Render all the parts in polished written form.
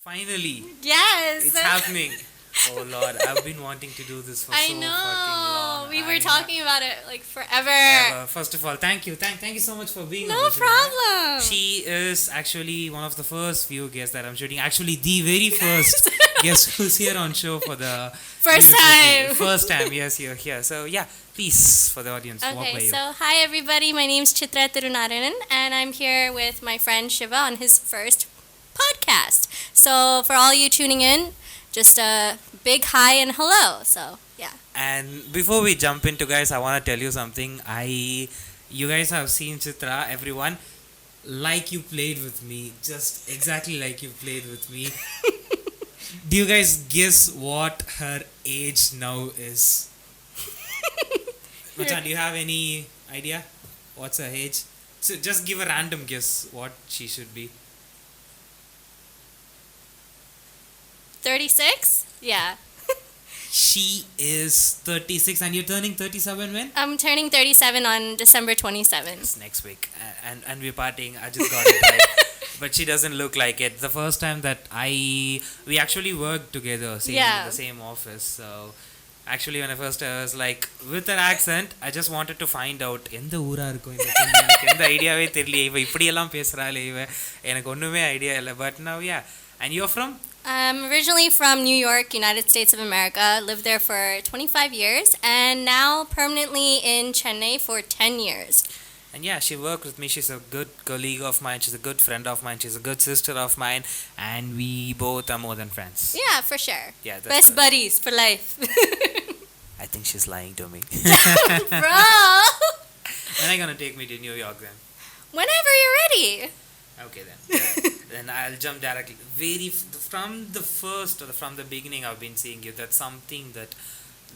Finally, Yes. it's happening. Oh Lord, I've been wanting to do this for I so know. fucking long. We were talking about it like forever. First of all, thank you. Thank you so much for being on No the show. problem. She is actually one of the first few guests that I'm shooting. Actually, the very first guest who's here on show for the First time. First time, yes, you're here. So yeah, please, for the audience, walk by Okay, you. so hi everybody. My name's Chitra Tirunarayanan, and I'm here with my friend Shiva on his first podcast. So for all you tuning in, just a big hi and hello. So yeah. And before we jump into, guys, I want to tell you something. You guys have seen Chitra, everyone, like you played with me, just exactly like you played with me. Do you guys guess what her age now is? Machan, do you have any idea? What's her age? So just give a random guess what she should be. 36? Yeah. She is 36 and you're turning 37 when? I'm turning 37 on December 27th. It's next week. And we're partying. I just got it right. But she doesn't look like it. The first time that we actually worked together, in the same office. So actually when I first I was like, with her accent, I just wanted to find out எந்த ஊரா இருக்கும் இந்த பொண்ணு எனக்கு எந்த ஐடியாவே தெரியல இவ இப்படி எல்லாம் பேசுறாளே இவ எனக்கு ஒண்ணுமே ஐடியா இல்ல but now yeah. And you're from? I'm originally from New York, United States of America. Lived there for 25 years and now permanently in Chennai for 10 years. And yeah, she worked with me. She's a good colleague of mine. She's a good friend of mine. She's a good sister of mine. And we both are more than friends. Yeah, for sure. Yeah, Best buddies for life. I think she's lying to me. Bro! When are you going to take me to New York then? Whenever you're ready. Okay then. Then I'll jump directly. From the first or from the beginning I've been seeing you. That's something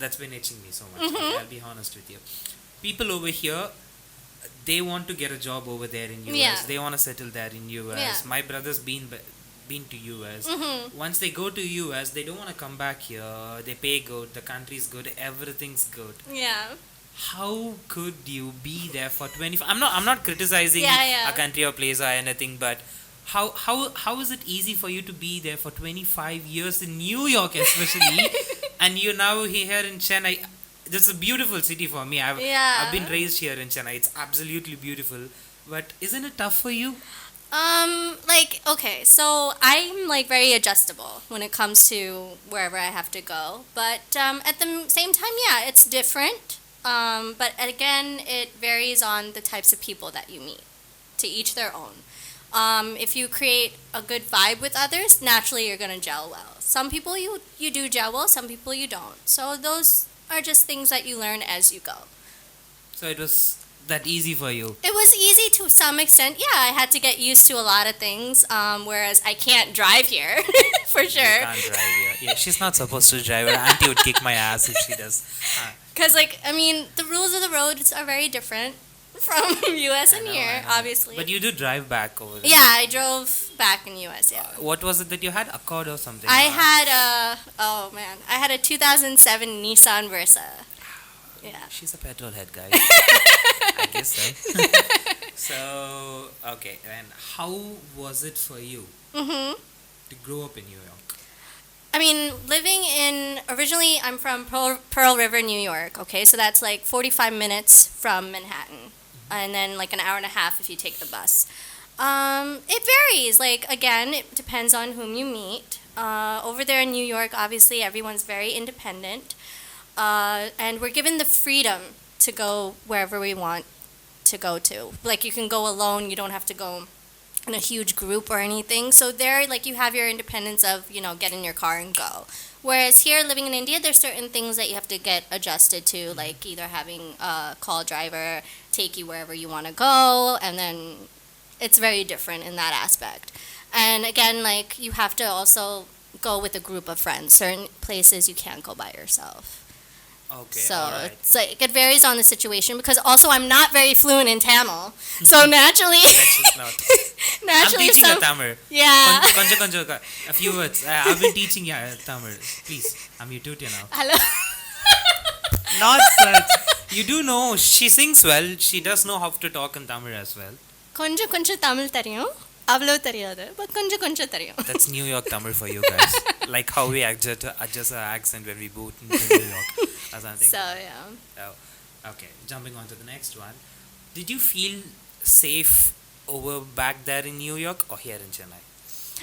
that's been itching me so much. Mm-hmm. Okay, I'll be honest with you. People over here, they want to get a job over there in US. Yeah. They want to settle there in US. Yeah. My brother's been to US. Mm-hmm. Once they go to US, they don't want to come back here. They pay good, the country's good, everything's good. Yeah. How could you be there for 25? I'm not criticizing a country or place or anything, but how is it easy for you to be there for 25 years in New York especially and you're now here in Chennai? This is a beautiful city for me. I've been raised here in Chennai. It's absolutely beautiful. But isn't it tough for you? Okay, so I'm like very adjustable when it comes to wherever I have to go. But at the same time, yeah, it's different. But again, it varies on the types of people that you meet. To each their own. If you create a good vibe with others, naturally you're going to gel well. Some people you do gel well, some people you don't. So those are just things that you learn as you go. So it was that easy for you? It was easy to some extent. Yeah, I had to get used to a lot of things, whereas I can't drive here, for sure. You can't drive here. Yeah, she's not supposed to drive. Her auntie would kick my ass if she does. Because, the rules of the roads are very different from US and here, obviously. But you do drive back over there. Yeah, I drove back in US, yeah. What was it that you had? Accord or something? I had a 2007 Nissan Versa. Yeah. She's a petrol head, guys. I guess so. So, okay. And how was it for you to grow up in New York? Originally I'm from Pearl River, New York, okay? So that's like 45 minutes from Manhattan. And then like an hour and a half if you take the bus. It varies. Like, again, it depends on whom you meet. Over there in New York, obviously, everyone's very independent. And we're given the freedom to go wherever we want to go to. Like, you can go alone. You don't have to go in a huge group or anything. So there, like, you have your independence of, get in your car and go. Whereas here, living in India, there's certain things that you have to get adjusted to, like either having a call driver take you wherever you want to go, and then it's very different in that aspect. And again, like, you have to also go with a group of friends. Certain places you can't go by yourself. Okay, so right. It's like it varies on the situation because also I'm not very fluent in Tamil, so naturally. That's just not. Naturally, I'm teaching Tamil. Yeah. A few words. I've been teaching Tamil. Please, I'm your tutor now. Hello. Not such. You do know she sings well. She does know how to talk in Tamil as well. கொஞ்சம் Tamil தெரியும். Avlo theriyadu, but konja theriyum. That's New York Tamil for you guys. Like how we adjust our accent when we boot into New York or something. So, yeah. Oh, okay. Jumping on to the next one. Did you feel safe over back there in New York or here in Chennai?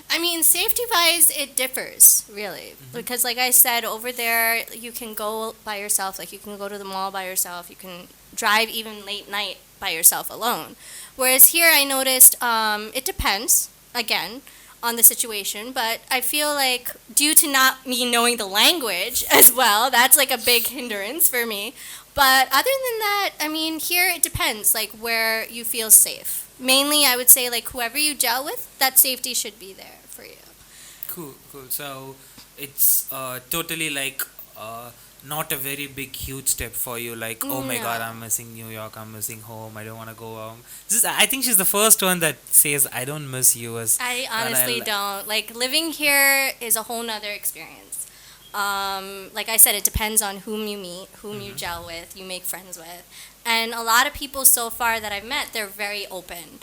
I mean, safety-wise, it differs, really. Because, like I said, over there, you can go by yourself. Like, you can go to the mall by yourself. You can drive even late night by yourself alone. Whereas here, I noticed it depends, again, on the situation. But I feel like due to not me knowing the language as well, that's, like, a big hindrance for me. But other than that, I mean, here it depends, like, where you feel safe. Mainly, I would say, like, whoever you gel with, that safety should be there for you. Cool. So it's totally like not a very big, huge step for you. Like, oh my God, No. I'm missing New York. I'm missing home. I don't want to go home. I think she's the first one that says, I don't miss you. I honestly don't. Like, living here is a whole nother experience. Like I said, it depends on whom you meet, whom you gel with, you make friends with. And a lot of people so far that I've met, they're very open.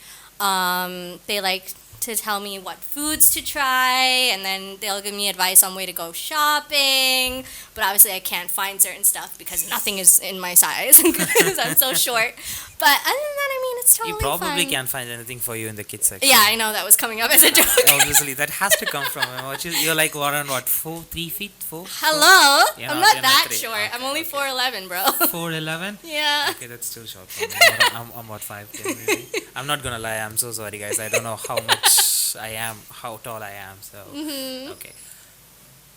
They like to tell me what foods to try, and then they'll give me advice on where to go shopping. But obviously, I can't find certain stuff because nothing is in my size because I'm so short. But other than that, I mean, it's totally You probably fine. can't find anything for you in the kids section. Yeah, I know that was coming up as a joke. Obviously, that has to come from you're like around what, 3 feet, 4? Hello? You're I'm not- not you're not that three. short. Okay, I'm only okay. 4'11", bro. 4'11"? Yeah. Okay, that's still short for me. I'm what, 5'10" maybe? I'm not gonna lie, I'm so sorry guys. I don't know how much I am, how tall I am, so okay.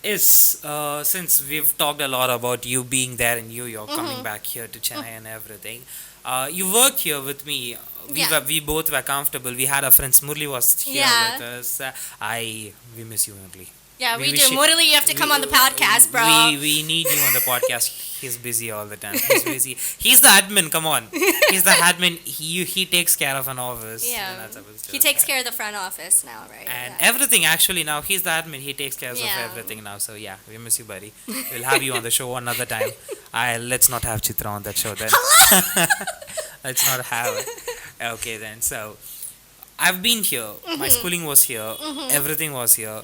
Since we've talked a lot about you being there in New York, coming back here to Chennai and everything, you worked here with me. Yeah. We both were comfortable. We had a friend Murli was here Yeah. with us. We miss you, Murli. Yeah, we do. should- Murali, you have to come on the podcast, bro. We need you on the podcast. He's busy all the time. He's busy. He's the admin. Come on. He's the admin. He takes care of an office. Yeah. You're not supposed to He do takes that. care of the front office now, right? And Yeah. everything actually now. He's the admin. He takes care Yeah. of everything now. So yeah, we miss you, buddy. We'll have you on the show another time. Let's not have Chitra on that show then. Let's not have it. Okay then. So I've been here. My schooling was here. Everything was here.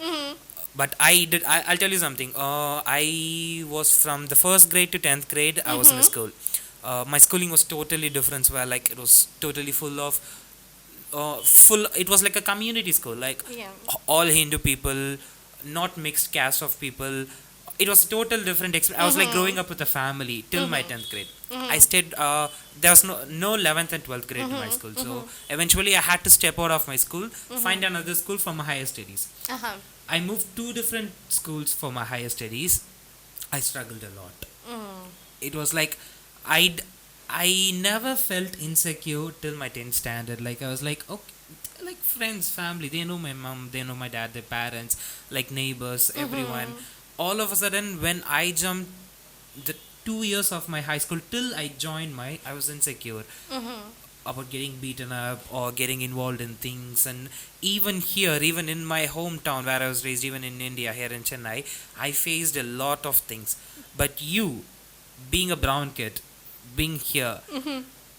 But I'll tell you something. I was from the first grade to 10th grade. I was in a school. My schooling was totally different. Where like it was totally full of, It was like a community school. Like Yeah. all Hindu people, not mixed caste of people. It was a total different experience. I was like growing up with a family till my 10th grade. I stayed. There was no 11th and 12th grade in my school. So eventually, I had to step out of my school, find another school for my higher studies. Uh-huh. I moved 2 different schools for my higher studies. I struggled a lot. It was like I never felt insecure till my 10th standard. Like I was like, okay, like friends, family. They know my mom, they know my dad, their parents, like neighbors, everyone. All of a sudden, when I jumped the 2 years of my high school till I joined I was insecure about getting beaten up or getting involved in things. And even here, even in my hometown where I was raised, even in India, here in Chennai, I faced a lot of things. But you, being a brown kid, being here,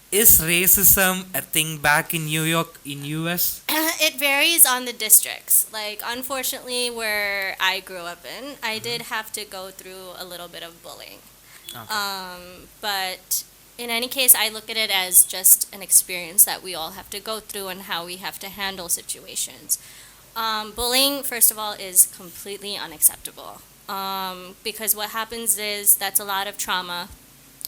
is racism a thing back in New York, in US? It varies on the districts. Like, unfortunately, where I grew up in, I did have to go through a little bit of bullying. Okay. But in any case, I look at it as just an experience that we all have to go through and how we have to handle situations. Bullying, first of all, is completely unacceptable. Because what happens is that's a lot of trauma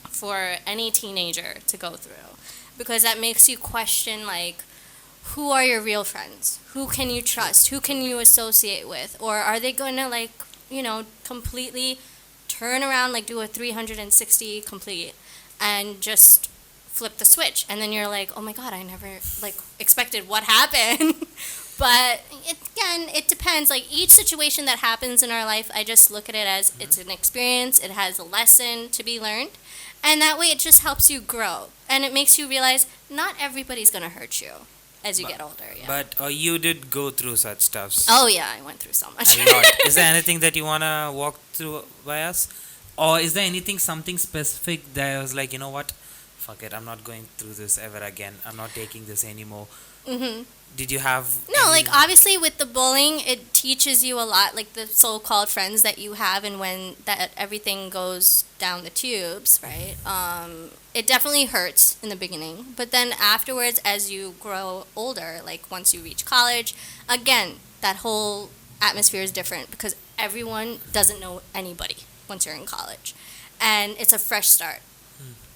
for any teenager to go through. Because that makes you question, like, who are your real friends? Who can you trust? Who can you associate with? Or are they going to, like, completely turn around, like, do a 360 complete and just flip the switch? And then you're like, oh my God, I never, like, expected what happened. But, it depends. Like, each situation that happens in our life, I just look at it as it's an experience. It has a lesson to be learned. And that way it just helps you grow. And it makes you realize not everybody's going to hurt you as you get older. Yeah. But you did go through such stuffs. Oh, yeah, I went through so much. A lot. Is there anything that you want to walk through by us? Or is there something specific that I was like, you know what? Fuck it, I'm not going through this ever again. I'm not taking this anymore. Did you have No, any? like obviously with the bullying, it teaches you a lot, like the so-called friends that you have, and when that everything goes down the tubes, right? It definitely hurts in the beginning, but then afterwards, as you grow older, like once you reach college, again, that whole atmosphere is different because everyone doesn't know anybody once you're in college, and it's a fresh start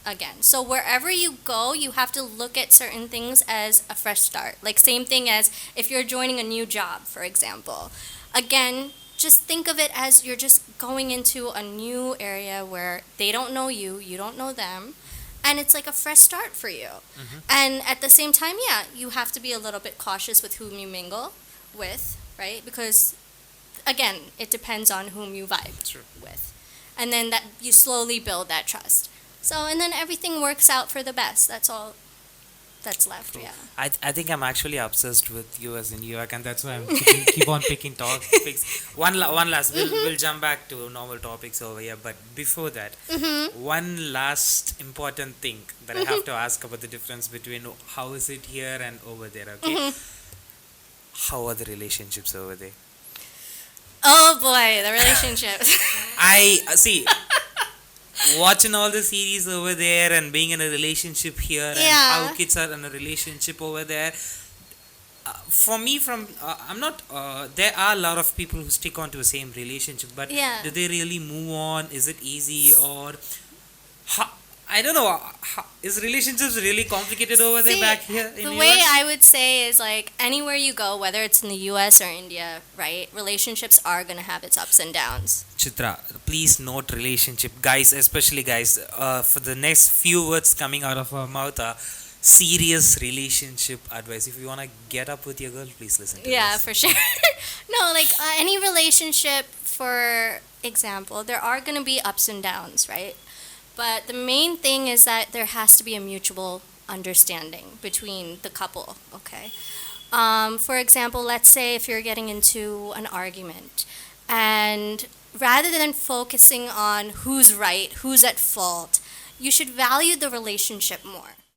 again. So wherever you go, you have to look at certain things as a fresh start. Like same thing as if you're joining a new job, for example. Again, just think of it as you're just going into a new area where they don't know you, you don't know them, and it's like a fresh start for you. Mhm. And at the same time, yeah, you have to be a little bit cautious with whom you mingle with, right? Because again, it depends on whom you vibe True. with. And then that you slowly build that trust. So, and then everything works out for the best. That's all that's left, Cool. yeah. I think I'm actually obsessed with you as in New York, and that's why I'm keep on picking topics. One last. We'll jump back to normal topics over here, but before that, one last important thing that I have to ask about the difference between how is it here and over there. Okay, how are the relationships over there? Oh boy, the relationships. I see. Watching all the series over there and being in a relationship here and Yeah. how kids are in a relationship over there. For me, I'm not. There are a lot of people who stick on to the same relationship, but Yeah. do they really move on? Is it easy or? I don't know. Is relationships really complicated over there See, back here in the US? way I would say is like anywhere you go, whether it's in the US or India, right? Relationships are going to have its ups and downs. Chitra, please note relationship, guys, especially guys. For the next few words coming out of our mouth are serious relationship advice. If you wanna get up with your girl, please listen to Yeah, this. for sure. No, like any relationship, for example, there are going to be ups and downs, right? But the main thing is that there has to be a mutual understanding between the couple, okay? For example, let's say if you're getting into an argument, and rather than focusing on who's right, who's at fault, you should value the relationship more.